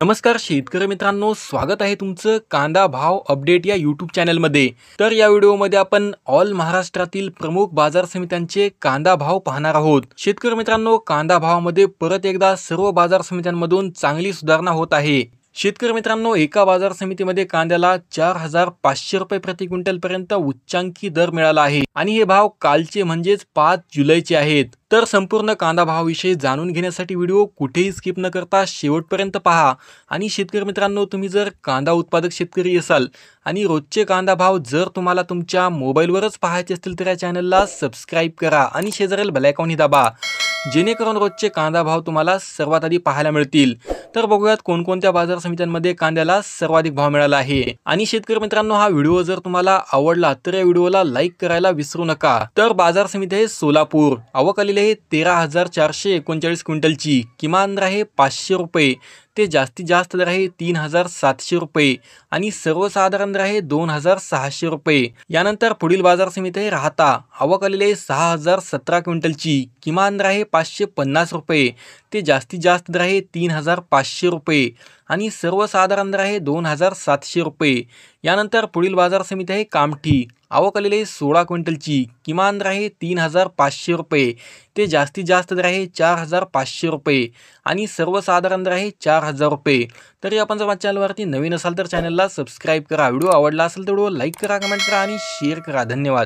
नमस्कार शेतकरी मित्रांनो, स्वागत आहे तुमचं कांदा भाव अपडेट या यूट्यूब चॅनलमध्ये। तर या व्हिडिओमध्ये आपण ऑल महाराष्ट्रातील प्रमुख बाजार समित्यांचे कांदा भाव पाहणार आहोत। शेतकरी मित्रांनो, कांदा भावामध्ये परत एकदा सर्व बाजार समित्यांमधून चांगली सुधारणा होत आहे। शेतकरी मित्रांनो, एका बाजार समितीमध्ये कांद्याला 4500 रुपये प्रति क्विंटल पर्यंत उच्चांकी दर मिळाला आहे आणि हे भाव कालचे म्हणजेच 5 जुलैचे आहेत। तर संपूर्ण कांदा भावाविषयी जाणून घेण्यासाठी व्हिडिओ कुठेही स्किप न करता शेवटपर्यंत पहा। आणि शेतकरी मित्रांनो, तुम्ही जर कांदा उत्पादक शेतकरी असाल आणि रोजचे कांदा भाव जर तुम्हाला तुमच्या मोबाईलवरच पाहायचे असतील तर या चॅनलला सबस्क्राईब करा आणि शेजारील बेल आयकॉन दाबा, जेणेकरून रोजचे कांदा भाव तुम्हाला सर्वात आधी पाहायला मिळतील। तर बघूयात कोणकोणत्या बाजार समित्यांमध्ये कांद्याला सर्वाधिक भाव मिळाला आहे। आणि शेतकरी मित्रांनो, हा व्हिडिओ जर तुम्हाला आवडला तर या व्हिडिओला लाईक करायला विसरू नका। तर बाजार समिती आहे सोलापूर, आवक आलेली आहे 13,439 क्विंटलची, किमान दर आहे 500 रुपये ते जास्तीत जास्त दर आहे 3,700 रुपये आणि सर्वसाधारण दर आहे 2,600 रुपये। यानंतर पुढील बाजार समिती आहे राहता, आवक आलेली आहे 6,017 क्विंटलची, किमान दर आहे 550 रुपये ते जास्तीत जास्त दर आहे 3,500 रुपये आणि सर्वसाधारण दर आहे 2,700 रुपये। यानंतर पुढील बाजार समिती आहे कामठी, आवक आलेली आहे 16 क्विंटलची, किमान दर आहे 3,500 रुपये ते जास्तीत जास्त दर आहे 4,500 रुपये आणि सर्वसाधारण दर आहे 4,000 रुपये। तरी आपण जर माझ्या चॅनलवरती नवीन असाल तर चॅनलला सबस्क्राईब करा, व्हिडिओ आवडला असेल तर व्हिडिओ लाईक करा, कमेंट करा आणि शेअर करा। धन्यवाद।